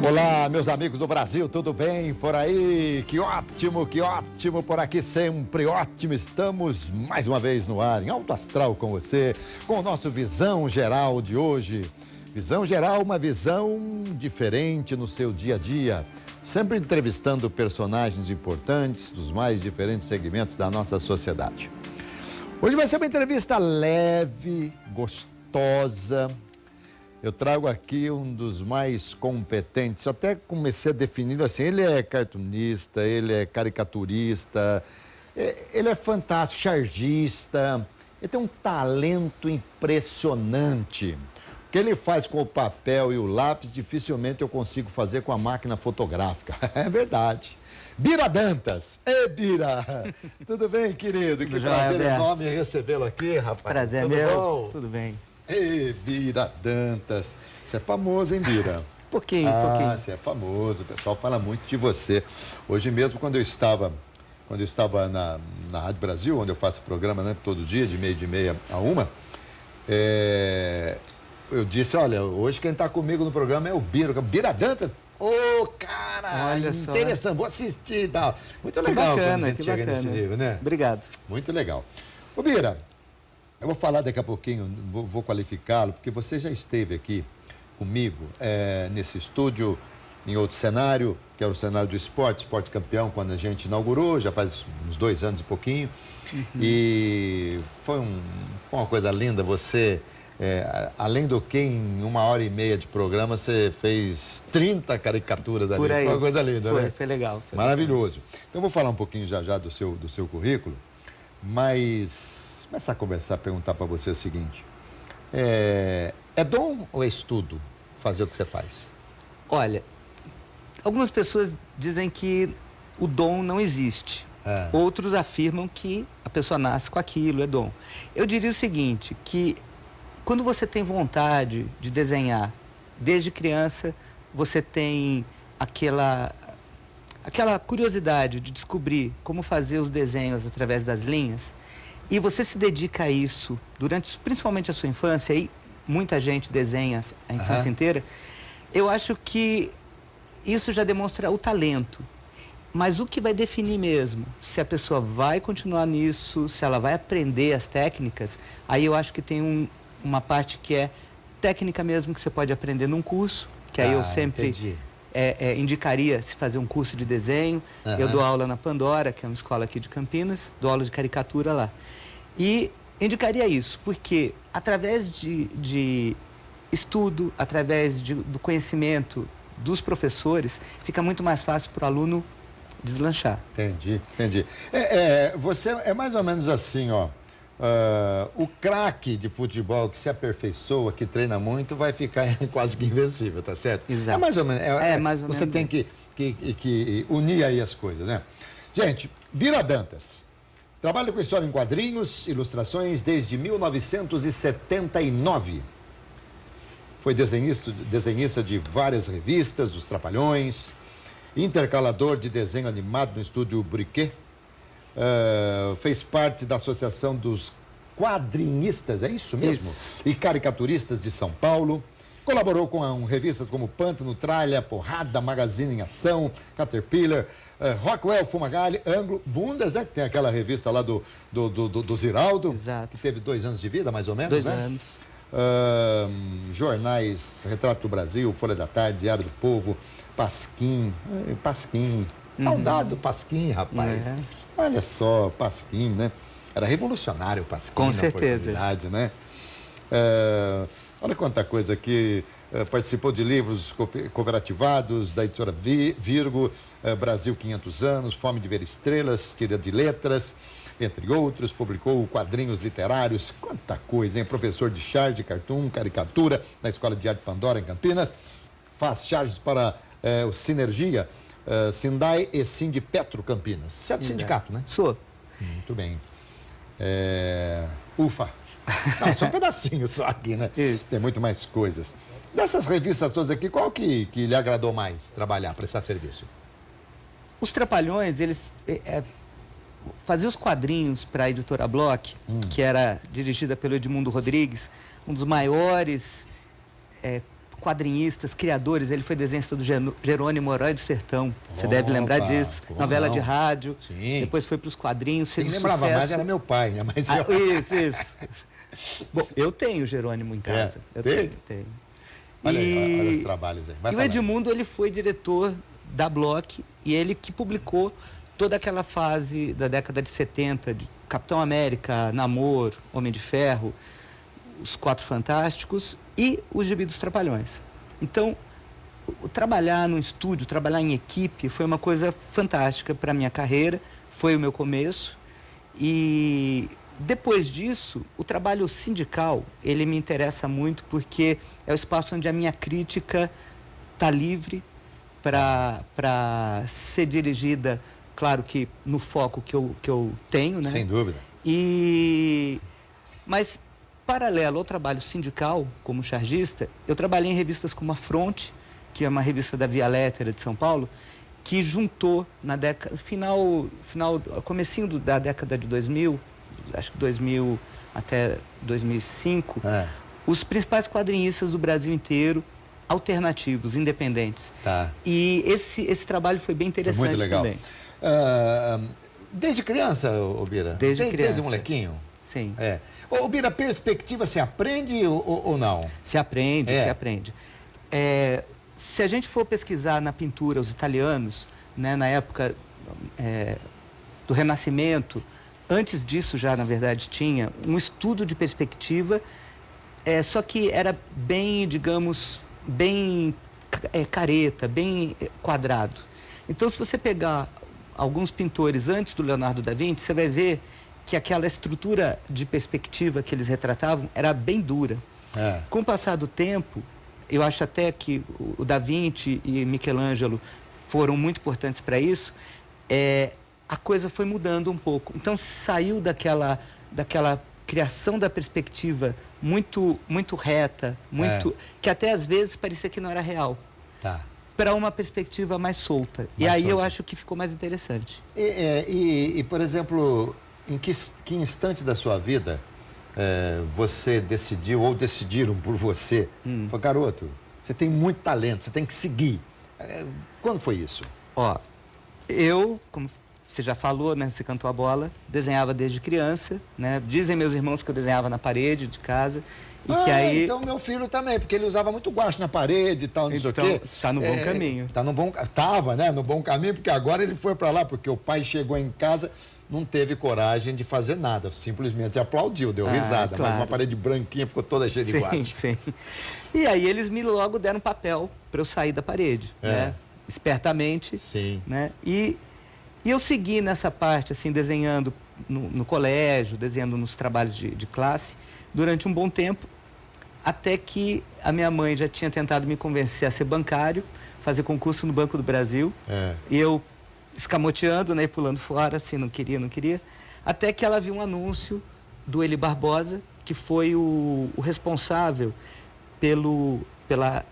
Olá, meus amigos do Brasil, tudo bem por aí? Que ótimo por aqui, sempre ótimo. Estamos mais uma vez no ar, em Alto Astral com você, com o nosso Visão Geral de hoje. Visão Geral, uma visão diferente no seu dia a dia, sempre entrevistando personagens importantes dos mais diferentes segmentos da nossa sociedade. Hoje vai ser uma entrevista leve, gostosa. Eu trago aqui um dos mais competentes. Eu até comecei a definir assim, ele é cartunista, ele é caricaturista, ele é fantástico, chargista, ele tem um talento impressionante. O que ele faz com o papel e o lápis, dificilmente eu consigo fazer com a máquina fotográfica. É verdade. Bira Dantas. Ei, Bira! Tudo bem, querido? Que prazer enorme recebê-lo aqui, rapaz. Prazer Tudo meu. bom? Tudo bem. Ei, Bira Dantas. Você é famoso, hein, Bira? Pouquinho. Você é famoso. O pessoal fala muito de você. Hoje mesmo, quando eu estava na Rádio Brasil, onde eu faço programa, né, todo dia, de meia a uma, eu disse, olha, hoje quem está comigo no programa é o Bira Dantas. Cara, olha interessante, só. Vou assistir e tal. Muito legal quando a gente chega nesse nível, né? Obrigado. Muito legal. Ô, Bira, eu vou falar daqui a pouquinho, vou qualificá-lo, porque você já esteve aqui comigo nesse estúdio, em outro cenário, que era o cenário do esporte campeão, quando a gente inaugurou, já faz uns 2 anos e pouquinho. Uhum. E foi uma coisa linda, você... além do que em 1h30 de programa, você fez 30 caricaturas ali. Por aí. Foi uma coisa linda, né? Foi legal. Maravilhoso. Então, eu vou falar um pouquinho já do seu currículo, mas começar a conversar, perguntar para você o seguinte: é dom ou é estudo fazer o que você faz? Olha, algumas pessoas dizem que o dom não existe. Outros afirmam que a pessoa nasce com aquilo, é dom. Eu diria o seguinte, que quando você tem vontade de desenhar, desde criança, você tem aquela curiosidade de descobrir como fazer os desenhos através das linhas, e você se dedica a isso durante, principalmente a sua infância, e muita gente desenha a infância inteira, eu acho que isso já demonstra o talento. Mas o que vai definir mesmo, se a pessoa vai continuar nisso, se ela vai aprender as técnicas, aí eu acho que tem uma parte que é técnica mesmo, que você pode aprender num curso, que aí eu sempre indicaria se fazer um curso de desenho. Eu dou aula na Pandora, que é uma escola aqui de Campinas, dou aula de caricatura lá. E indicaria isso, porque através de estudo, através do conhecimento dos professores, fica muito mais fácil para o aluno deslanchar. Entendi. Você é mais ou menos assim, ó. O craque de futebol que se aperfeiçoa, que treina muito, vai ficar quase que invencível, tá certo? Exato. É mais ou menos. Mais ou você menos tem que unir aí as coisas, né? Gente, Bira Dantas trabalha com história em quadrinhos, ilustrações desde 1979. Foi desenhista de várias revistas, Os Trapalhões, intercalador de desenho animado no estúdio Briquet. Fez parte da Associação dos Quadrinistas, é isso mesmo? Isso. E Caricaturistas de São Paulo. Colaborou com revistas como Pântano, Tralha, Porrada, Magazine em Ação, Caterpillar, Rockwell, Fumagalli, Ângulo, Bundas, né? Que tem aquela revista lá do Ziraldo. Exato. Que teve 2 anos de vida, mais ou menos, 2 né? anos. Jornais Retrato do Brasil, Folha da Tarde, Diário do Povo, Pasquim. Saudade do Pasquim, rapaz. Olha só, Pasquim, né? Era revolucionário o Pasquim. Com certeza. Né? Olha quanta coisa aqui. Participou de livros cooperativados da editora Virgo, Brasil 500 anos, Fome de Ver Estrelas, Tira de Letras, entre outros. Publicou quadrinhos literários, quanta coisa, hein? Professor de charge, cartoon, caricatura na Escola de Arte Pandora, em Campinas. Faz charges para o Sinergia, Sindai e Sindipetro Campinas. Você é do sindicato, né? Sou. Muito bem. Ufa. Não, só um pedacinho só aqui, né? Isso. Tem muito mais coisas. Dessas revistas todas aqui, qual que lhe agradou mais trabalhar, prestar serviço? Os Trapalhões, eles faziam os quadrinhos para a editora Bloch, que era dirigida pelo Edmundo Rodrigues, um dos maiores quadrinistas, criadores. Ele foi desenhista do Jerônimo Herói do Sertão. Você deve Opa, lembrar disso. como Novela não? de rádio. Sim. Depois foi para os quadrinhos. Quem Fez um lembrava sucesso. mais era meu pai, né? Mas Ah, isso. Bom, eu tenho o Jerônimo em casa. Eu tem? tenho. Olha aí, olha os trabalhos aí. Vai E o falar. Edmundo, ele foi diretor da Block e ele que publicou toda aquela fase da década de 70, de Capitão América, Namor, Homem de Ferro, Os Quatro Fantásticos e o Gibi dos Trapalhões. Então, trabalhar no estúdio, trabalhar em equipe foi uma coisa fantástica para a minha carreira, foi o meu começo. E depois disso, o trabalho sindical, ele me interessa muito porque é o espaço onde a minha crítica está livre para ser dirigida, claro que no foco que eu tenho, né? Sem dúvida. Mas, paralelo ao trabalho sindical, como chargista, eu trabalhei em revistas como a Fronte, que é uma revista da Via Lettera de São Paulo, que juntou na década, comecinho da década de 2000, acho que 2000 até 2005, os principais quadrinistas do Brasil inteiro, alternativos, independentes. Tá. E esse trabalho foi bem interessante Foi muito legal. também. Desde criança, ô Bira? Desde criança. Desde molequinho? Sim. Ô Bira, perspectiva se aprende ou não? Se aprende, se aprende. Se a gente for pesquisar na pintura os italianos, né, na época do Renascimento, antes disso já, na verdade, tinha um estudo de perspectiva, só que era bem, digamos, bem careta, bem quadrado. Então, se você pegar alguns pintores antes do Leonardo da Vinci, você vai ver que aquela estrutura de perspectiva que eles retratavam era bem dura. Com o passar do tempo, eu acho até que o Da Vinci e Michelangelo foram muito importantes para isso, a coisa foi mudando um pouco. Então, saiu daquela criação da perspectiva muito reta, que até às vezes parecia que não era real, para uma perspectiva mais solta. E aí eu acho que ficou mais interessante. E por exemplo, em que instante da sua vida você decidiu, ou decidiram por você, falou, garoto, você tem muito talento, você tem que seguir. Quando foi isso? Eu, como você já falou, né, você cantou a bola, desenhava desde criança, né? Dizem meus irmãos que eu desenhava na parede de casa. E que aí... Então meu filho também, porque ele usava muito guache na parede e tal, não sei o quê. Tá no bom caminho. Tava, né, no bom caminho, porque agora ele foi para lá, porque o pai chegou em casa, não teve coragem de fazer nada, simplesmente aplaudiu, deu risada, claro. mas uma parede branquinha ficou toda cheia de guache. Sim. E aí eles me logo deram papel para eu sair da parede, né? Espertamente. Sim. Né? E eu segui nessa parte, assim, desenhando no colégio, desenhando nos trabalhos de classe, durante um bom tempo, até que a minha mãe já tinha tentado me convencer a ser bancário, fazer concurso no Banco do Brasil, e eu escamoteando, né, pulando fora, assim, não queria, até que ela viu um anúncio do Eli Barbosa, que foi o responsável pela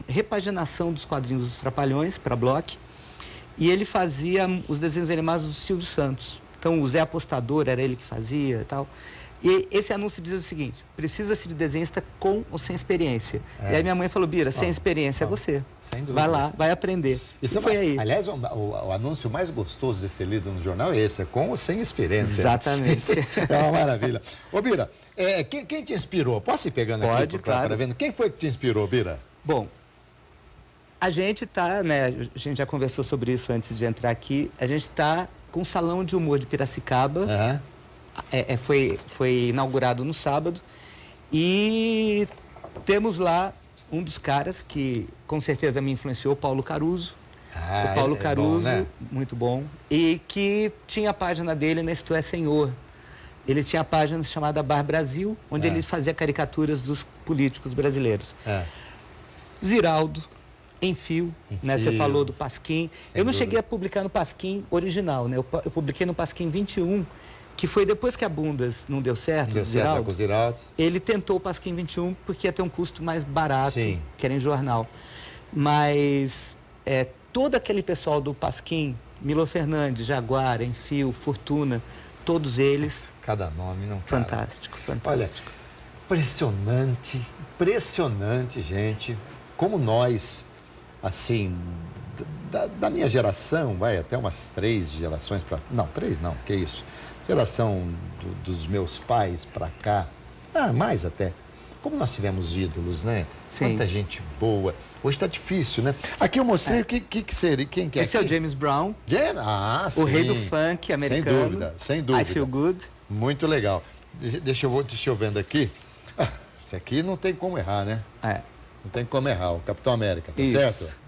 repaginação dos quadrinhos dos Trapalhões para Block, e ele fazia os desenhos animados do Silvio Santos. Então, o Zé Apostador era ele que fazia e tal. E esse anúncio diz o seguinte: precisa-se de desenhista com ou sem experiência. E aí minha mãe falou, Bira, sem experiência é você. Sem dúvida. Vai lá, vai aprender. Isso foi aí. Aliás, o anúncio mais gostoso de ser lido no jornal é esse, com ou sem experiência. Exatamente. É uma maravilha. Ô, Bira, quem te inspirou? Posso ir pegando aqui? Pode, claro. Vendo? Quem foi que te inspirou, Bira? Bom, a gente tá, né, a gente já conversou sobre isso antes de entrar aqui, a gente tá com o Salão de Humor de Piracicaba, foi inaugurado no sábado, e temos lá um dos caras que com certeza me influenciou, Paulo Caruso. O Paulo Caruso, bom, né? muito bom, e que tinha a página dele na Isto é Senhor. Ele tinha a página chamada Bar Brasil, onde ele fazia caricaturas dos políticos brasileiros. Ziraldo, Enfio, né? Você falou do Pasquim. Eu não cheguei a publicar no Pasquim original, né? Eu publiquei no Pasquim 21, que foi depois que a Bundas não deu certo, com o Ziraldo. Ele tentou o Pasquim 21 porque ia ter um custo mais barato, que era em jornal. Mas todo aquele pessoal do Pasquim, Milo Fernandes, Jaguar, Enfio, Fortuna, todos eles... Cada nome, não. Fantástico, fantástico. Olha, impressionante, impressionante, gente, como nós, assim, da minha geração, vai até umas 3 gerações para... Não, 3 não, que isso? Geração dos meus pais para cá, mais até. Como nós tivemos ídolos, né? Sim. Quanta gente boa. Hoje está difícil, né? Aqui eu mostrei o que seria, quem que é? Esse é o James Brown, Sim. o rei do funk americano. Sem dúvida, sem dúvida. I Feel Good. Muito legal. Deixa eu vendo aqui. Esse aqui não tem como errar, né? Não tem como errar. O Capitão América, tá certo?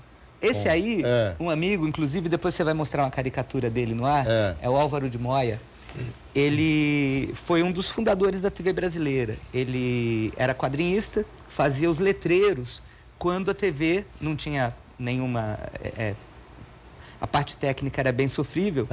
Esse aí, um amigo, inclusive depois você vai mostrar uma caricatura dele no ar, é o Álvaro de Moya. Ele foi um dos fundadores da TV brasileira. Ele era quadrinista, fazia os letreiros quando a TV não tinha nenhuma... a parte técnica era bem sofrível.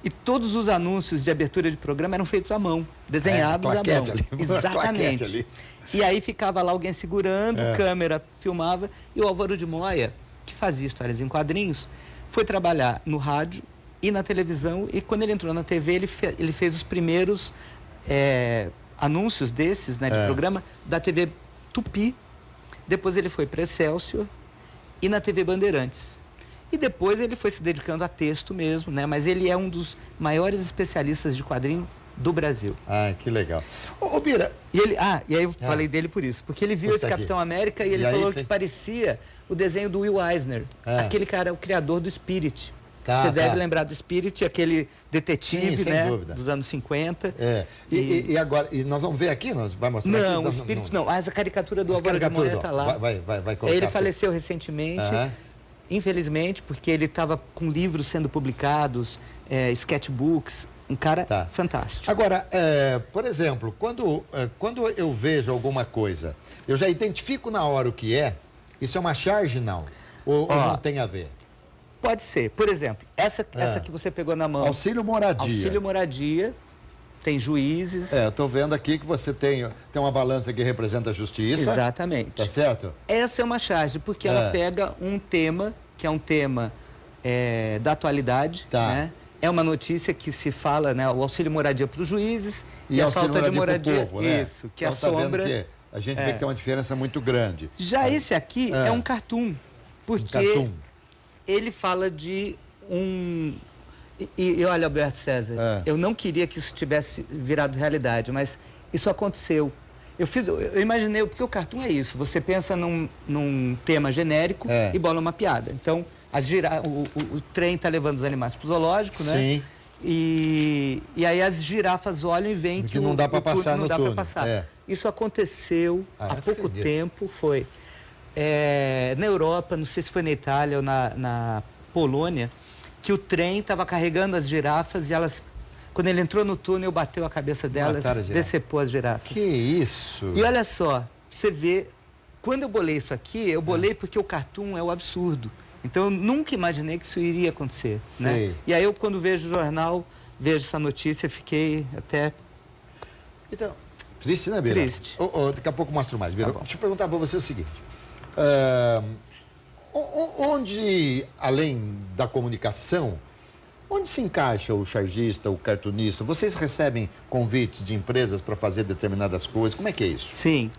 E todos os anúncios de abertura de programa eram feitos à mão, desenhados à mão. Ali, exatamente. Ali. E aí ficava lá alguém segurando, câmera filmava, e o Álvaro de Moya, que fazia histórias em quadrinhos, foi trabalhar no rádio e na televisão, e quando ele entrou na TV, ele fez os primeiros anúncios desses, né, de programa, da TV Tupi. Depois ele foi para Excelsior e na TV Bandeirantes. E depois ele foi se dedicando a texto mesmo, né? Mas ele é um dos maiores especialistas de quadrinho do Brasil. Que legal. Ô, Bira... E aí eu falei dele por isso, porque ele viu esse Capitão América e ele falou que parecia o desenho do Will Eisner, aquele cara, o criador do Spirit. Você deve lembrar do Spirit, aquele detetive, sim, né, dúvida. dos anos 50. E agora, nós vamos ver aqui? Nós vamos mostrar não, aqui? O Spirit não, mas a caricatura do Álvaro de Moya está lá. Vai colocar. Ele faleceu recentemente, infelizmente, porque ele estava com livros sendo publicados, sketchbooks, um cara fantástico. Agora, por exemplo, quando eu vejo alguma coisa, eu já identifico na hora o que é, isso é uma charge, não? Ou não tem a ver? Pode ser. Por exemplo, essa que você pegou na mão. Auxílio moradia. Auxílio moradia, tem juízes. Eu estou vendo aqui que você tem uma balança que representa a justiça. Exatamente. Tá certo? Essa é uma charge, porque ela pega um tema, que é um tema da atualidade, né? É uma notícia que se fala, né? O auxílio moradia para os juízes e a falta de moradia. Pro povo, né? Isso, que então, assombra. Que a gente vê que tem uma diferença muito grande. Já esse aqui é um cartoon, porque ele fala de E olha, Alberto César, eu não queria que isso tivesse virado realidade, mas isso aconteceu. Eu imaginei, porque o cartoon é isso, você pensa num tema genérico e bola uma piada. Então, o trem está levando os animais para o zoológico, né? Sim. E aí as girafas olham e veem que não dá para passar no túnel. Isso aconteceu há pouco tempo, foi na Europa, não sei se foi na Itália ou na Polônia, que o trem estava carregando as girafas e elas, quando ele entrou no túnel, bateu a cabeça delas, decepou as girafas. Que isso! E olha só, você vê, quando eu bolei isso aqui, eu bolei porque o cartoon é o absurdo. Então eu nunca imaginei que isso iria acontecer, né? E aí eu, quando vejo o jornal, vejo essa notícia, fiquei até... Então, triste, né, Bira? Triste. Daqui a pouco mostro mais, Bira. Deixa eu perguntar para você o seguinte. Onde, além da comunicação, onde se encaixa o chargista, o cartunista? Vocês recebem convites de empresas para fazer determinadas coisas? Como é que é isso? Sim.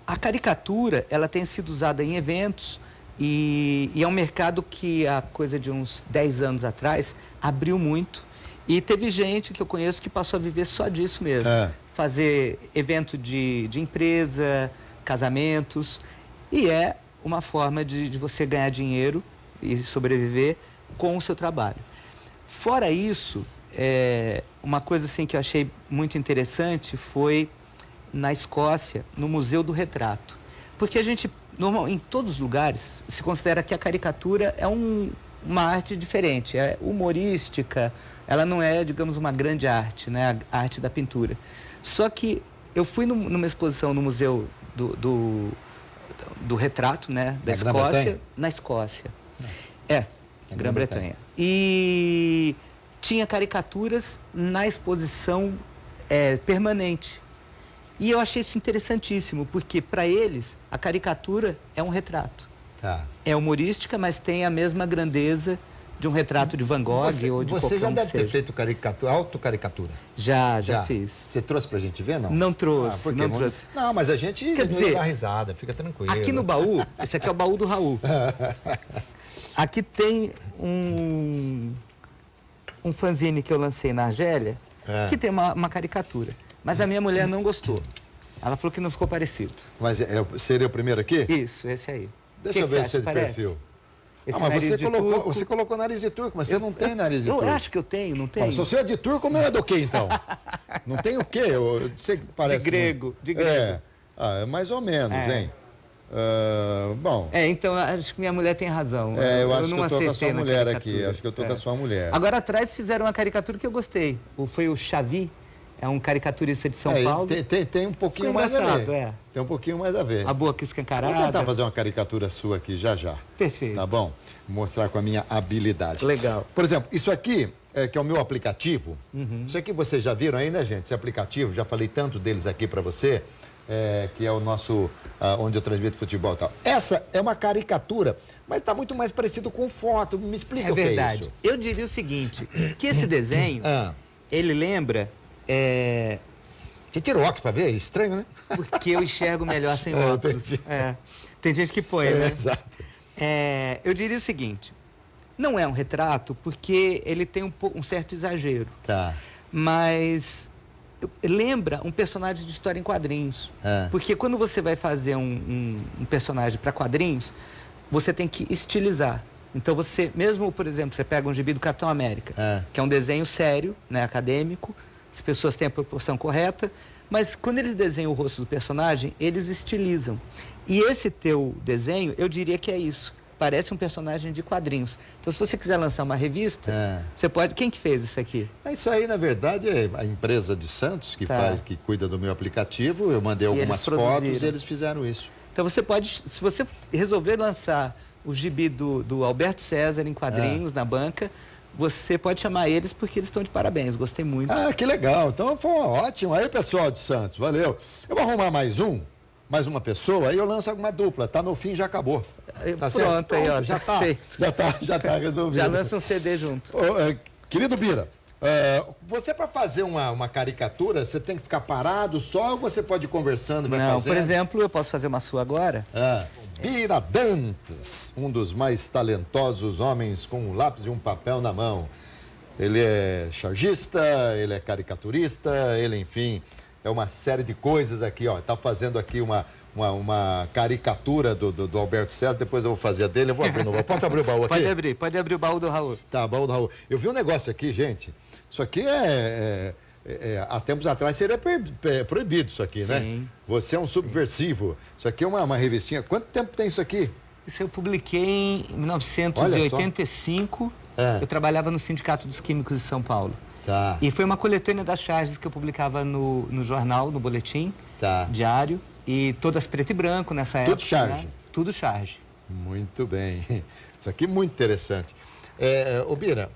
A caricatura, ela tem sido usada em eventos e é um mercado que, há coisa de uns 10 anos atrás, abriu muito. E teve gente que eu conheço que passou a viver só disso mesmo. Fazer evento de empresa, casamentos. E é uma forma de você ganhar dinheiro e sobreviver com o seu trabalho. Fora isso, uma coisa assim que eu achei muito interessante foi na Escócia, no Museu do Retrato. Porque a gente, em todos os lugares, se considera que a caricatura é uma arte diferente, é humorística, ela não é, digamos, uma grande arte, né? A arte da pintura. Só que eu fui numa exposição no Museu do Retrato, né, da Escócia, na Escócia. Grã-Bretanha. E tinha caricaturas na exposição permanente. E eu achei isso interessantíssimo, porque para eles a caricatura é um retrato. É humorística, mas tem a mesma grandeza de um retrato de Van Gogh ou de Você qualquer já um que deve ter seja. feito caricatura, autocaricatura. Já fiz. Você trouxe pra gente ver, não? Não trouxe, por quê? não trouxe. Não, mas a gente Quer dizer, dá risada, fica tranquilo. Aqui no baú, esse aqui é o baú do Raul. Aqui tem um fanzine que eu lancei na Argélia, que tem uma caricatura. Mas a minha mulher não gostou. Ela falou que não ficou parecido. Mas seria o primeiro aqui? Isso, esse aí. Deixa eu ver se é de perfil. Esse Mas nariz de turco. você colocou nariz de turco, mas você não tem nariz de turco. Eu acho que eu tenho, não tenho? Mas se você é de turco, como é do quê, então? Não tem o quê? Você parece De grego, de grego. É mais ou menos, hein? Bom. Então, acho que minha mulher tem razão. Eu acho que não eu tô com a sua acertei na mulher caricatura. aqui. Acho que eu tô com a sua mulher. Agora atrás fizeram uma caricatura que eu gostei. Foi o Xavi, é um caricaturista de São Paulo. Tem um pouquinho Ficou mais a ver. engraçado, Tem um pouquinho mais a ver. A boca Vou escancarada. tentar fazer uma caricatura sua aqui já. Perfeito. Tá bom? Mostrar com a minha habilidade. Legal. Por exemplo, isso aqui, que é o meu aplicativo. Isso aqui vocês já viram aí, né, gente? Esse aplicativo, já falei tanto deles aqui para você, que é o nosso, onde eu transmito futebol e tal. Essa é uma caricatura, mas está muito mais parecido com foto. Me explica o que é verdade. isso. Eu diria o seguinte, que esse desenho, ele lembra... Você tira o óculos para ver? É estranho, né? Porque eu enxergo melhor sem óculos. Tem gente que põe, né? Exato. Eu diria o seguinte, não é um retrato porque ele tem um certo exagero. Tá. Mas lembra um personagem de história em quadrinhos. Porque quando você vai fazer um personagem para quadrinhos, você tem que estilizar. Então você, mesmo, por exemplo, você pega um gibi do Capitão América, que é um desenho sério, né, acadêmico, as pessoas têm a proporção correta, mas quando eles desenham o rosto do personagem, eles estilizam. E esse teu desenho, eu diria que é isso. Parece um personagem de quadrinhos. Então, se você quiser lançar uma revista, você pode... Quem que fez isso aqui? Isso aí, na verdade, é a empresa de Santos que que cuida do meu aplicativo. Eu mandei algumas fotos e eles fizeram isso. Então, você pode, se você resolver lançar o gibi do Alberto César em quadrinhos na banca, você pode chamar eles porque eles estão de parabéns. Gostei muito. Que legal. Então foi ótimo. Aí, pessoal de Santos, valeu. Eu vou arrumar mais uma pessoa, aí eu lanço alguma dupla. Tá no fim, já acabou. Tá Pronto, certo? aí, ó. Já tá resolvido. Já lança um CD junto. Querido Bira, você para fazer uma caricatura, você tem que ficar parado só ou você pode ir conversando e vai fazendo? Por exemplo, eu posso fazer uma sua agora? Bira Dantas, um dos mais talentosos homens com um lápis e um papel na mão. Ele é chargista, ele é caricaturista, ele, enfim, é uma série de coisas aqui, ó. Tá fazendo aqui uma caricatura do Alberto César, depois eu vou fazer a dele, eu vou abrir no baú. Posso abrir o baú aqui? Pode abrir o baú do Raul. Tá, baú do Raul. Eu vi um negócio aqui, gente, isso aqui há tempos atrás seria proibido isso aqui, né? Você é um subversivo. Isso aqui é uma revistinha. Quanto tempo tem isso aqui? Isso eu publiquei em 1985. Eu trabalhava no Sindicato dos Químicos de São Paulo. Tá. E foi uma coletânea das charges que eu publicava no jornal, no boletim diário. E todas preto e branco nessa época. Tudo charge? Né? Tudo charge. Muito bem. Isso aqui é muito interessante. Ô Bira,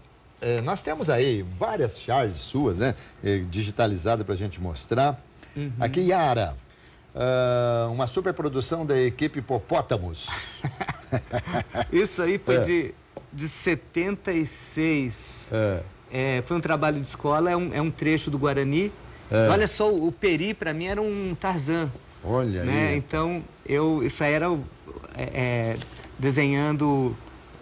nós temos aí várias charges suas, né? Digitalizadas para a gente mostrar. Aqui, Yara. Uma superprodução da equipe Hipopótamos. Isso aí foi de 76. Foi um trabalho de escola, é um trecho do Guarani. Olha só, o Peri para mim era um Tarzan. Olha aí. Então, isso aí era desenhando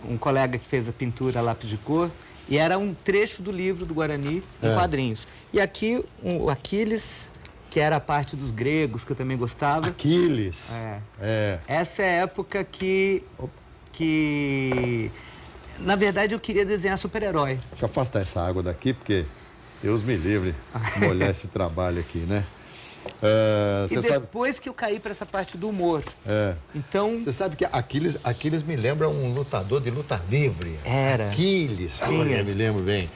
um colega que fez a pintura a lápis de cor, e era um trecho do livro do Guarani em quadrinhos. E aqui, o Aquiles, que era a parte dos gregos, que eu também gostava. Aquiles. Essa é a época que na verdade, eu queria desenhar super-herói. Deixa eu afastar essa água daqui, porque Deus me livre molhar esse trabalho aqui, né? E depois que eu caí para essa parte do humor. Então... Você sabe que Aquiles me lembra um lutador de luta livre. Era. Aquiles, eu me lembro bem.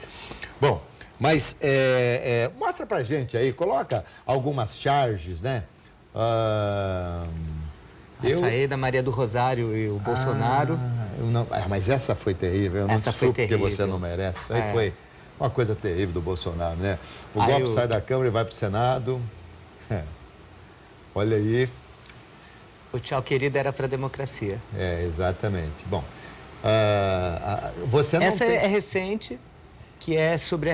Bom, mas mostra pra gente aí, coloca algumas charges, né? Essa aí da Maria do Rosário e o Bolsonaro. Mas essa foi terrível, eu não desculpo porque você não merece. Isso aí foi uma coisa terrível do Bolsonaro, né? O golpe sai da Câmara e vai pro Senado. Olha aí. O tchau querido era para a democracia. Exatamente. Bom, Você não Essa tem... é recente, que é sobre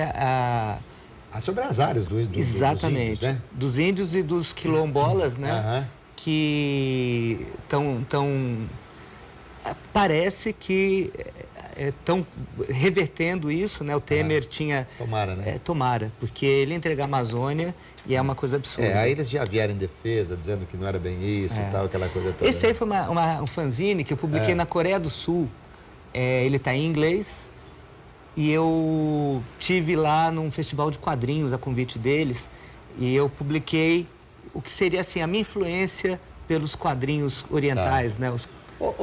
sobre as áreas exatamente, dos índios, né? dos índios e dos quilombolas, né? Aham. Que parece que estão revertendo isso, né? O Temer tinha... Tomara, né? Tomara, porque ele entrega a Amazônia e é uma coisa absurda. Aí eles já vieram em defesa, dizendo que não era bem isso e tal, aquela coisa toda. Esse aí foi um fanzine que eu publiquei na Coreia do Sul. Ele está em inglês e eu tive lá num festival de quadrinhos a convite deles e eu publiquei o que seria assim a minha influência pelos quadrinhos orientais, né? Os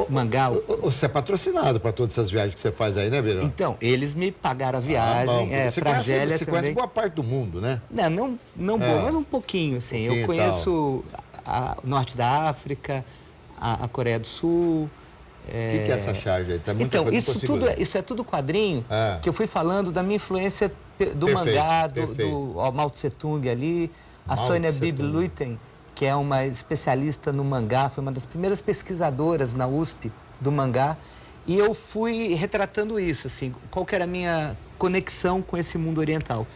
mangá. Você é patrocinado para todas essas viagens que você faz aí, né, Birão? Então, eles me pagaram a viagem. Você conhece boa parte do mundo, né? Não boa, mas um pouquinho, assim. Eu conheço o norte da África, a Coreia do Sul. O que é essa charge aí? Tá muita Então, coisa isso é tudo quadrinho que eu fui falando da minha influência do mangá, do Mao Tse Tung ali, a Sônia Bibi Luiten, que é uma especialista no mangá, foi uma das primeiras pesquisadoras na USP do mangá, e eu fui retratando isso, assim, qual que era a minha conexão com esse mundo oriental.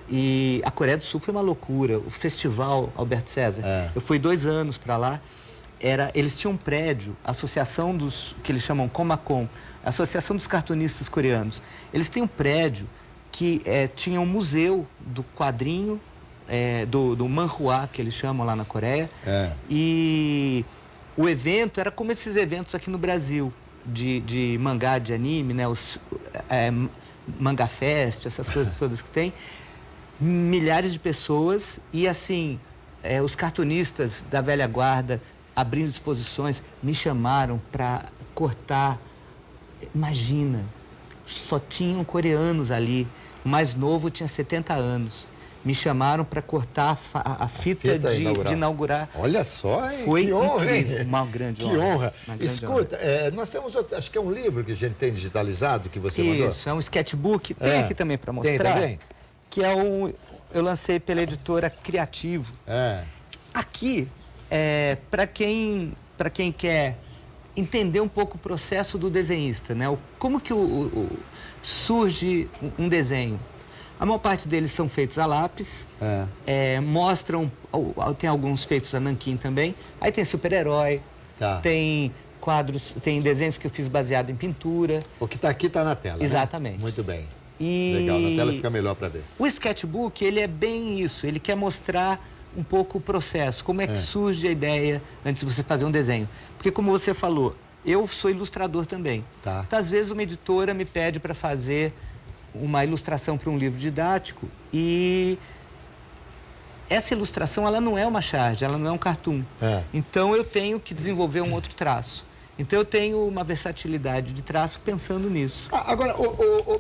E a Coreia do Sul foi uma loucura, o festival Alberto César, eu fui 2 anos para lá, eles tinham um prédio, a associação que eles chamam Komacom, a Associação dos Cartunistas Coreanos, eles têm um prédio que tinha um museu do quadrinho, do manhua, que eles chamam lá na Coreia. E o evento era como esses eventos aqui no Brasil, de mangá, de anime, né? Os Manga Fest, essas coisas todas que tem. Milhares de pessoas e, assim, os cartunistas da velha guarda, abrindo exposições, me chamaram para cortar. Imagina, só tinham coreanos ali. O mais novo tinha 70 anos. Me chamaram para cortar a fita de inaugurar. Olha só, hein? Foi que honra, incrível, hein? uma grande honra. Que honra. Escuta, nós temos acho que é um livro que a gente tem digitalizado que você mandou. Isso, é um sketchbook. Tem aqui também para mostrar. Tem também? Que eu lancei pela editora Criativo. Aqui, para quem quer entender um pouco o processo do desenhista, né? Como que surge um desenho. A maior parte deles são feitos a lápis, mostram, tem alguns feitos a nanquim também, aí tem super-herói, tem quadros, tem desenhos que eu fiz baseado em pintura. O que está aqui está na tela, exatamente. Né? Muito bem. Legal, na tela fica melhor para ver. O sketchbook, ele é bem isso, ele quer mostrar um pouco o processo, como é que surge a ideia antes de você fazer um desenho. Porque como você falou, eu sou ilustrador também. Então, às vezes uma editora me pede para fazer uma ilustração para um livro didático e essa ilustração, ela não é uma charge, ela não é um cartoon. Então eu tenho que desenvolver um outro traço. Então eu tenho uma versatilidade de traço pensando nisso. Agora,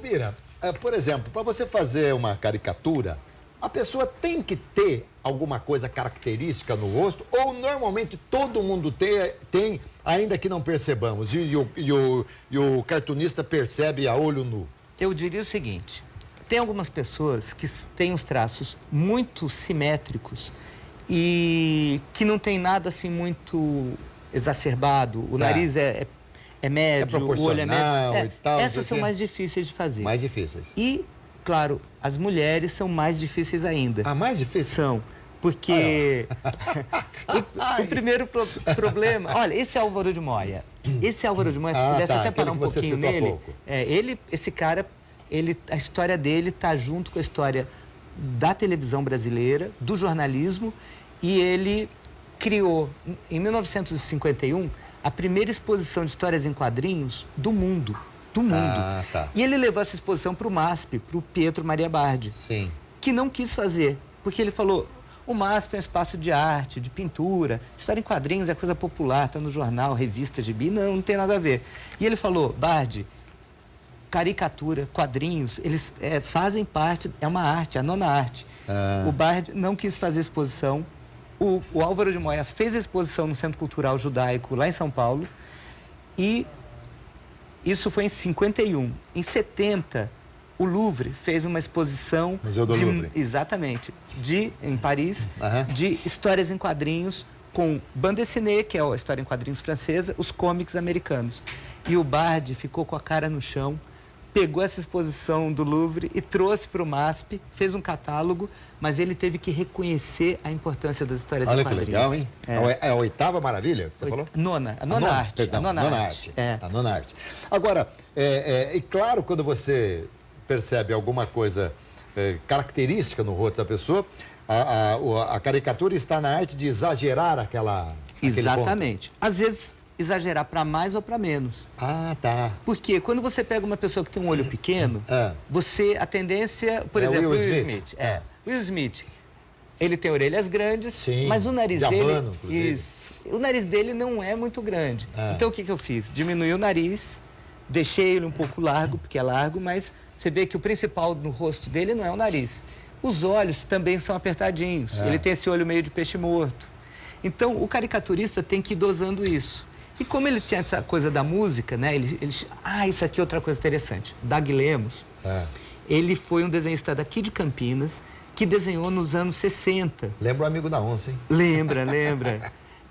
Bira, por exemplo, para você fazer uma caricatura, a pessoa tem que ter alguma coisa característica no rosto ou normalmente todo mundo tem ainda que não percebamos e o cartunista percebe a olho nu? Eu diria o seguinte, tem algumas pessoas que têm os traços muito simétricos e que não tem nada assim muito exacerbado, o nariz é médio, o olho é médio. E tal, essas são mais difíceis de fazer. Mais difíceis. E, claro, as mulheres são mais difíceis ainda. Mais difíceis? São, porque o primeiro problema... Olha, esse Álvaro de Moya, se pudesse até parar um pouquinho nele, esse cara, a história dele está junto com a história da televisão brasileira, do jornalismo, e ele criou, em 1951, a primeira exposição de histórias em quadrinhos do mundo. E ele levou essa exposição para o MASP, para o Pietro Maria Bardi, que não quis fazer, porque ele falou, o MASP é um espaço de arte, de pintura, história em quadrinhos é coisa popular, está no jornal, revista, gibi, não tem nada a ver. E ele falou, Bardi, caricatura, quadrinhos, eles fazem parte, é uma arte, a nona arte. O Bardi não quis fazer exposição, o Álvaro de Moya fez a exposição no Centro Cultural Judaico, lá em São Paulo, e isso foi em 51. Em 70, o Louvre fez uma exposição... Museu do Louvre. Exatamente. Em Paris, de histórias em quadrinhos com bande dessinée, que é a história em quadrinhos francesa, os cómics americanos. E o Bard ficou com a cara no chão, pegou essa exposição do Louvre e trouxe para o MASP, fez um catálogo, mas ele teve que reconhecer a importância das histórias em quadrinhos. Olha que legal, hein? É a oitava maravilha que você falou? A nona arte. Perdão, a nona arte. É. A nona arte. Agora, e claro, quando você percebe alguma coisa característica no rosto da pessoa, a caricatura está na arte de exagerar aquele Exatamente. ponto. Às vezes, exagerar para mais ou para menos. Ah, tá. Porque quando você pega uma pessoa que tem um olho pequeno, a tendência, por exemplo, Will Will Smith. Smith. Will Smith, ele tem orelhas grandes, sim, mas o nariz diabano, dele... Isso. O nariz dele não é muito grande. Então, o que eu fiz? Diminui o nariz, deixei ele um pouco largo, porque é largo, mas você vê que o principal no rosto dele não é o nariz. Os olhos também são apertadinhos. Ele tem esse olho meio de peixe morto. Então, o caricaturista tem que ir dosando isso. E como ele tinha essa coisa da música, né? Isso aqui é outra coisa interessante. Doug Lemos, ele foi um desenhista daqui de Campinas, que desenhou nos anos 60. Lembra o Amigo da Onça, hein? Lembra.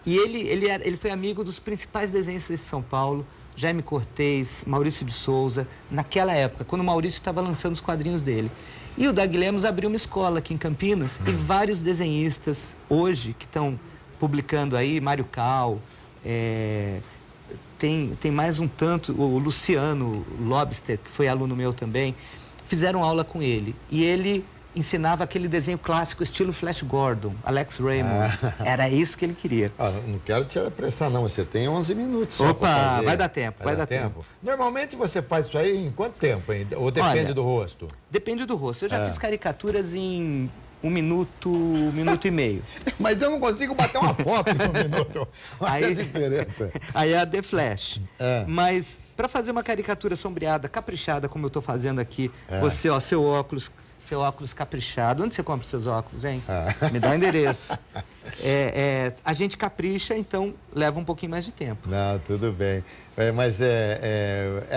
E ele foi amigo dos principais desenhistas de São Paulo, Jaime Cortez, Maurício de Souza, naquela época, quando o Maurício estava lançando os quadrinhos dele. E o Doug Lemos abriu uma escola aqui em Campinas e vários desenhistas hoje que estão publicando aí, Mário Cal, tem mais um tanto, o Luciano Lobster, que foi aluno meu também, fizeram aula com ele. E ele ensinava aquele desenho clássico, estilo Flash Gordon, Alex Raymond. Era isso que ele queria. Não quero te apressar, não. Você tem 11 minutos só pra fazer. Vai dar tempo, vai dar tempo. Normalmente você faz isso aí em quanto tempo, hein? Ou depende do rosto? Depende do rosto. Eu já fiz caricaturas em 1 minuto, 1 minuto e meio. Mas eu não consigo bater uma foto em 1 minuto. Olha a diferença. Aí é a The Flash. Mas para fazer uma caricatura sombreada, caprichada, como eu estou fazendo aqui, você, ó, seu óculos caprichado. Onde você compra os seus óculos, hein? Me dá o endereço. A gente capricha, então leva um pouquinho mais de tempo. Não, tudo bem. Mas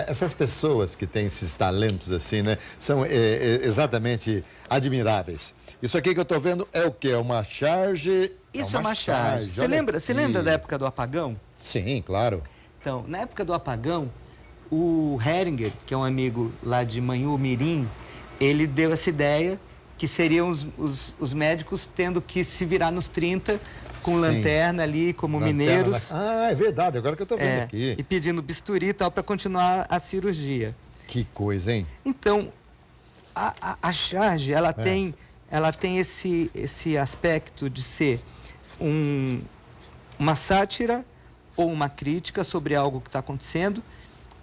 essas pessoas que têm esses talentos assim, né? São exatamente admiráveis. Isso aqui que eu estou vendo é o quê? É uma charge? Isso é uma charge. Você lembra da época do apagão? Sim, claro. Então, na época do apagão, o Heringer, que é um amigo lá de Manhu Mirim, ele deu essa ideia que seriam os médicos tendo que se virar nos 30 com lanterna ali, como mineiros. É verdade, agora que eu estou vendo aqui. E pedindo bisturi e tal para continuar a cirurgia. Que coisa, hein? Então, a charge, ela tem esse aspecto de ser uma sátira ou uma crítica sobre algo que está acontecendo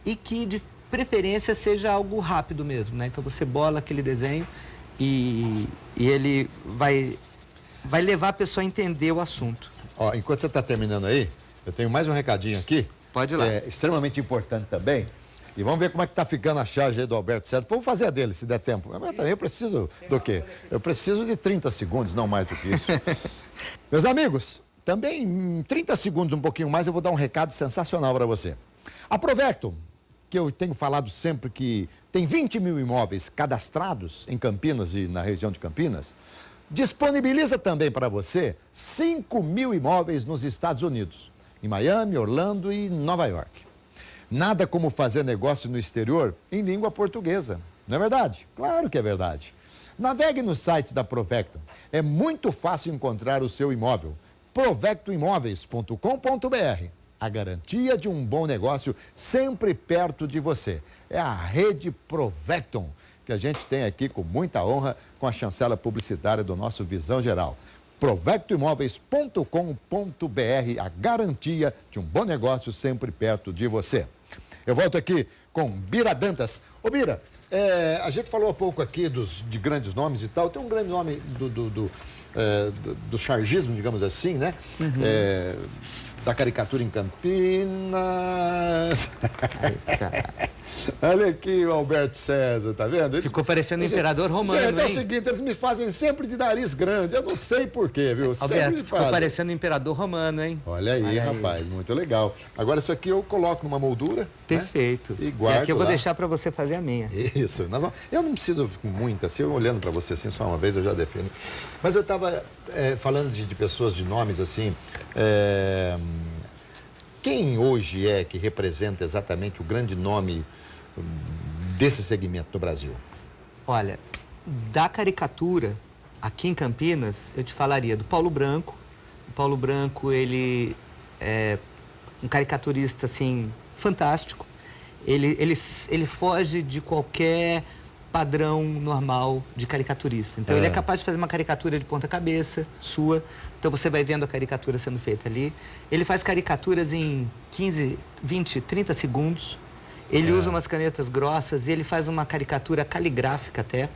e que, de preferência, seja algo rápido mesmo, né? Então, você bola aquele desenho e ele vai levar a pessoa a entender o assunto. Ó, enquanto você está terminando aí, eu tenho mais um recadinho aqui. Pode ir lá. É extremamente importante também. E vamos ver como é que está ficando a charge aí do Alberto César. Vamos fazer a dele, se der tempo. Mas também eu preciso do quê? Eu preciso de 30 segundos, não mais do que isso. Meus amigos, também em 30 segundos, um pouquinho mais, eu vou dar um recado sensacional para você. A Provecto, que eu tenho falado sempre que tem 20 mil imóveis cadastrados em Campinas e na região de Campinas, disponibiliza também para você 5 mil imóveis nos Estados Unidos, em Miami, Orlando e Nova York. Nada como fazer negócio no exterior em língua portuguesa, não é verdade? Claro que é verdade. Navegue no site da Provecto. É muito fácil encontrar o seu imóvel. provectoimóveis.com.br. A garantia de um bom negócio sempre perto de você. É a rede Provecton, que a gente tem aqui com muita honra com a chancela publicitária do nosso Visão Geral. provectoimóveis.com.br, a garantia de um bom negócio sempre perto de você. Eu volto aqui com Bira Dantas. Ô Bira, a gente falou há pouco aqui de grandes nomes e tal. Tem um grande nome do chargismo, digamos assim, né? da caricatura em Campinas. Olha aqui o Alberto César, tá vendo? Ficou parecendo o imperador romano, é o hein? seguinte, eles me fazem sempre de nariz grande, eu não sei porquê, viu? Sempre Alberto, me ficou fazem. parecendo o imperador romano, hein? Olha aí, rapaz, muito legal. Agora isso aqui eu coloco numa moldura. Perfeito. Né? E guardo aqui eu vou lá. deixar para você fazer a minha. Isso. Eu não preciso muito, assim, eu olhando para você assim só uma vez eu já defendo. Mas eu estava falando de pessoas, de nomes assim. Quem hoje é que representa exatamente o grande nome desse segmento no Brasil? Olha, da caricatura, aqui em Campinas, eu te falaria do Paulo Branco. O Paulo Branco, ele é um caricaturista, assim, fantástico. Ele foge de qualquer padrão normal de caricaturista. Então, ele é capaz de fazer uma caricatura de ponta cabeça, sua. Então, você vai vendo a caricatura sendo feita ali. Ele faz caricaturas em 15, 20, 30 segundos. Ele usa umas canetas grossas e ele faz uma caricatura caligráfica até.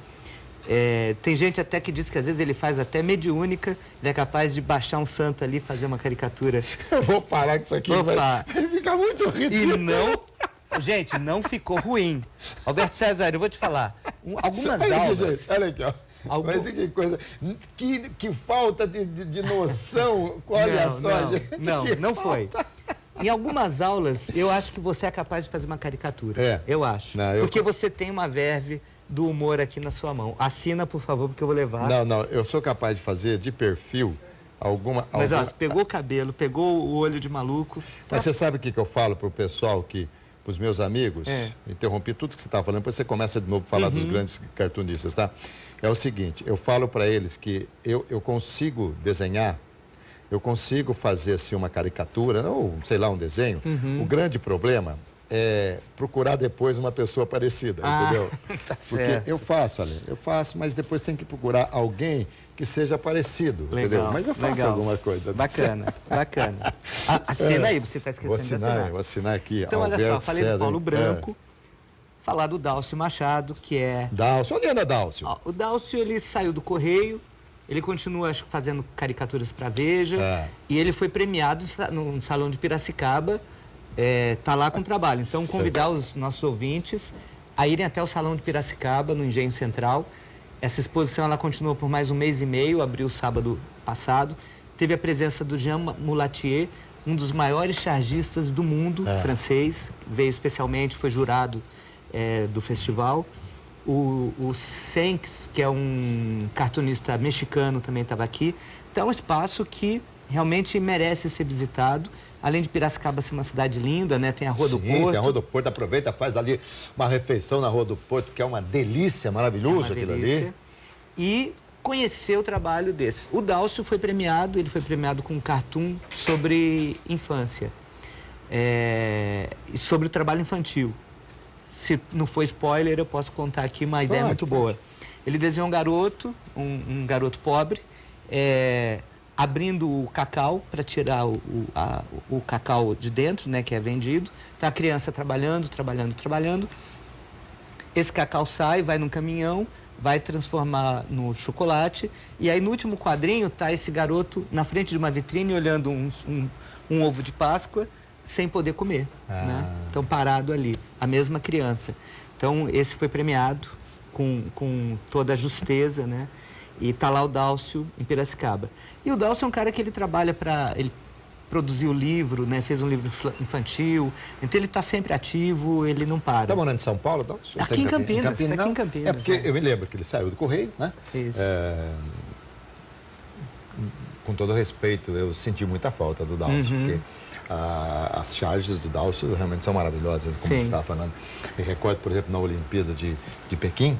Tem gente até que diz que às vezes ele faz até mediúnica. Ele é capaz de baixar um santo ali e fazer uma caricatura. Eu vou parar com isso aqui, Opa. vai ficar muito ridículo. E não... Gente, não ficou ruim. Alberto César, eu vou te falar. Algumas Olha aqui, aulas... gente, olha aqui, ó. Mas que coisa, que falta de noção, olha só, gente. Não foi. Em algumas aulas, eu acho que você é capaz de fazer uma caricatura. Eu acho. Não, porque você tem uma verve do humor aqui na sua mão. Assina, por favor, porque eu vou levar. Não, eu sou capaz de fazer de perfil Mas, ó, pegou o cabelo, pegou o olho de maluco. Mas você sabe o que eu falo pro pessoal para os meus amigos, interrompi tudo que você estava falando, depois você começa de novo a falar dos grandes cartunistas, tá? É o seguinte, eu falo para eles que eu consigo desenhar, eu consigo fazer assim uma caricatura, ou sei lá, um desenho. O grande problema é procurar depois uma pessoa parecida, entendeu? Tá Porque certo. eu faço, mas depois tem que procurar alguém que seja parecido, entendeu? Mas eu faço alguma coisa. Bacana. Assina aí, você está esquecendo de assinar. Vou assinar aqui. Então, olha só, falei César, do Paulo Branco, falar do Dálcio Machado, que é... Dálcio, onde anda Dálcio? O Dálcio, ele saiu do Correio, ele continua, acho, fazendo caricaturas para Veja, e ele foi premiado no Salão de Piracicaba, tá lá com trabalho. Então, convidar os nossos ouvintes a irem até o Salão de Piracicaba, no Engenho Central. Essa exposição, ela continua por mais um mês e meio, abriu sábado passado. Teve a presença do Jean Moulatier, um dos maiores chargistas do mundo, francês, veio especialmente, foi jurado do festival. O Senks, que é um cartunista mexicano, também estava aqui. Então, é um espaço que realmente merece ser visitado. Além de Piracicaba ser uma cidade linda, né? Tem a Rua do Porto. Tem a Rua do Porto. Aproveita, faz ali uma refeição na Rua do Porto, que é uma delícia, maravilhoso aquilo ali. E conhecer o trabalho desse. O Dálcio foi premiado, ele foi premiado com um cartoon sobre infância. Sobre o trabalho infantil. Se não for spoiler, eu posso contar aqui uma ideia muito boa. Ele desenhou um garoto, um garoto pobre, abrindo o cacau para tirar o cacau de dentro, né, que é vendido. Então a criança trabalhando. Esse cacau sai, vai num caminhão, vai transformar no chocolate. E aí no último quadrinho tá esse garoto na frente de uma vitrine olhando um ovo de Páscoa sem poder comer, né? Então parado ali, a mesma criança. Então esse foi premiado com toda a justeza, né? E tá lá o Dálcio em Piracicaba. E o Dálcio é um cara que ele trabalha ele produziu livro, né? Fez um livro infantil. Então ele está sempre ativo, ele não para. Está morando em São Paulo, Dálcio? Aqui em Campinas, aqui em Campinas. É porque eu me lembro que ele saiu do Correio, né? Isso. Com todo respeito, eu senti muita falta do Dálcio, porque as charges do Dálcio realmente são maravilhosas, como você estava falando. Eu recordo, por exemplo, na Olimpíada de Pequim,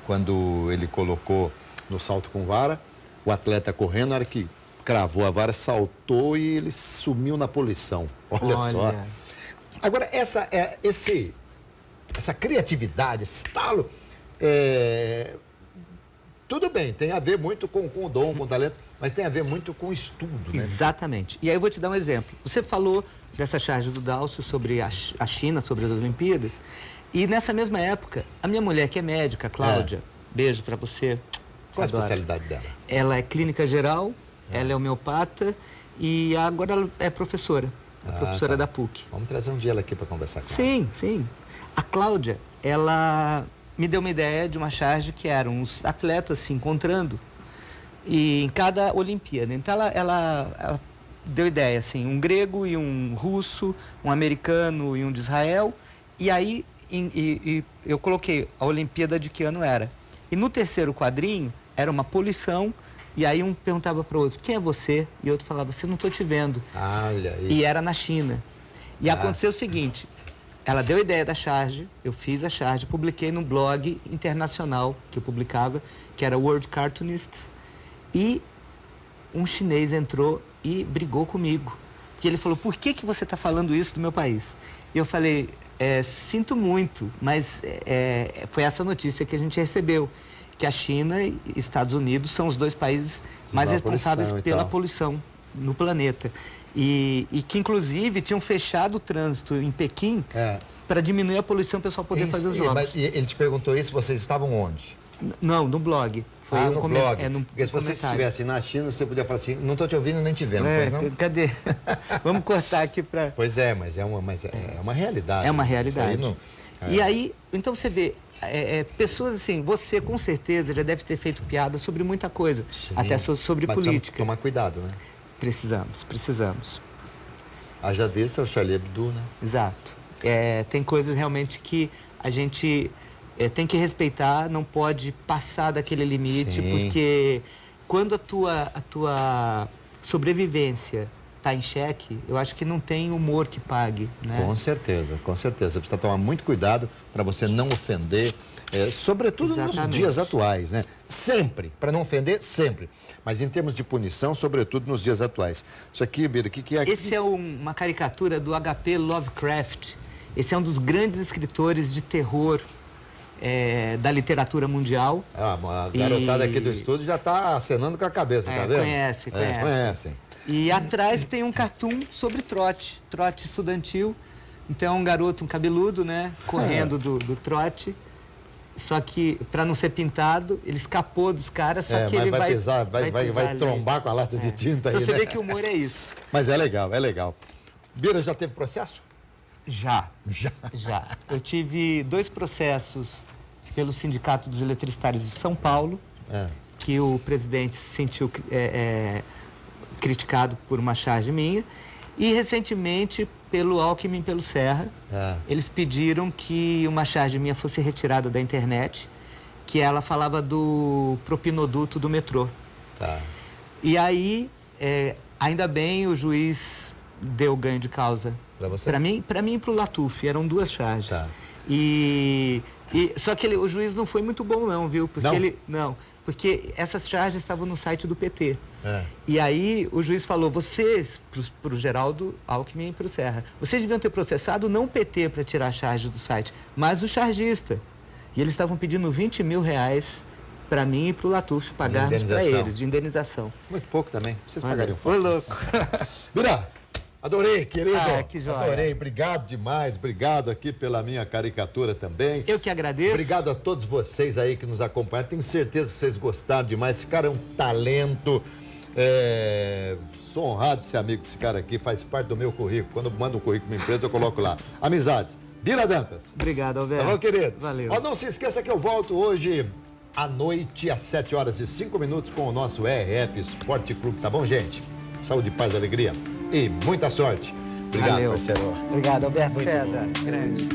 quando ele colocou no salto com vara, o atleta correndo, na hora que cravou a vara, saltou e ele sumiu na poluição. Olha só. Agora, essa criatividade, esse estalo, tudo bem, tem a ver muito com o dom, com o talento, mas tem a ver muito com o estudo, né? Exatamente. E aí eu vou te dar um exemplo. Você falou dessa charge do Dálcio sobre a China, sobre as Olimpíadas, e nessa mesma época, a minha mulher, que é médica, Cláudia, beijo pra você. Qual a especialidade dela? Ela é clínica geral, ela é homeopata e agora ela é professora. É professora da PUC. Vamos trazer um dia ela aqui para conversar com ela. Sim, sim. A Cláudia, ela me deu uma ideia de uma charge que eram os atletas se encontrando e em cada Olimpíada. Então ela deu ideia, assim, um grego e um russo, um americano e um de Israel. E aí eu coloquei a Olimpíada de que ano era. E no terceiro quadrinho era uma poluição. E aí um perguntava para o outro, quem é você? E o outro falava, você não estou te vendo. Olha aí. E era na China. E aconteceu o seguinte, ela deu a ideia da charge, eu fiz a charge, publiquei no blog internacional que eu publicava, que era World Cartoonists, e um chinês entrou e brigou comigo. Porque ele falou, por que você está falando isso do meu país? E eu falei, sinto muito, mas foi essa notícia que a gente recebeu, que a China e Estados Unidos são os dois países mais responsáveis pela poluição no planeta. E que, inclusive, tinham fechado o trânsito em Pequim para diminuir a poluição para o pessoal poder fazer os jogos. Mas ele te perguntou isso, vocês estavam onde? Não, no blog. Foi no blog. Porque se vocês estivessem na China, você podia falar assim, não estou te ouvindo nem te vendo, pois não? Cadê? Vamos cortar aqui para... Pois é, mas é uma realidade. É uma realidade. Não... E aí, então você vê, pessoas assim, você com certeza já deve ter feito piada sobre muita coisa, sim, até sobre política. Tomar cuidado, né? Precisamos. Haja vista o Charlie Hebdo, né? Exato. Tem coisas realmente que a gente tem que respeitar, não pode passar daquele limite, sim, porque quando a tua sobrevivência está em xeque, eu acho que não tem humor que pague, né? Com certeza. Você precisa tomar muito cuidado para você não ofender, sobretudo nos dias atuais, né? Sempre, para não ofender, sempre. Mas em termos de punição, sobretudo nos dias atuais. Isso aqui, Bira, o que é aqui? Esse é uma caricatura do H.P. Lovecraft. Esse é um dos grandes escritores de terror da literatura mundial. A garotada aqui do estúdio já está acenando com a cabeça, tá vendo? Conhecem. E atrás tem um cartoon sobre trote estudantil. Então, um garoto, um cabeludo, né, correndo do trote. Só que, para não ser pintado, ele escapou dos caras, só que ele vai trombar com a lata de tinta aí, então, você né? vê que o humor é isso. Mas é legal. Bira, já teve processo? Já. Eu tive 2 processos pelo Sindicato dos Eletricitários de São Paulo, que o presidente se sentiu criticado por uma charge minha, e recentemente pelo Alckmin e pelo Serra. Eles pediram que uma charge minha fosse retirada da internet, que ela falava do propinoduto do metrô. E aí, ainda bem, o juiz deu ganho de causa. Para você? Para mim e para o Latuf, eram 2 charges. Só que o juiz não foi muito bom não, viu? Porque porque essas charges estavam no site do PT. E aí o juiz falou, vocês, para o Geraldo Alckmin e para o Serra, vocês deviam ter processado não o PT para tirar a charge do site, mas o chargista. E eles estavam pedindo 20 mil reais para mim e para o Latuf pagarmos para eles, de indenização. Muito pouco também, vocês pagariam fácil. Foi louco. Bira, adorei, querido. Que joia. Adorei, obrigado demais. Obrigado aqui pela minha caricatura também. Eu que agradeço. Obrigado a todos vocês aí que nos acompanharam. Tenho certeza que vocês gostaram demais. Esse cara é um talento. Sou honrado de ser amigo desse cara aqui. Faz parte do meu currículo. Quando eu mando um currículo para uma empresa, eu coloco lá. Amizades. Bira Dantas. Obrigado, Alberto. Tá bom, querido? Valeu. Não se esqueça que eu volto hoje à noite, às 7h05, com o nosso RF Esporte Clube. Tá bom, gente? Saúde, paz, alegria. E muita sorte. Obrigado, Valeu. parceiro. Obrigado, Alberto César. Grande.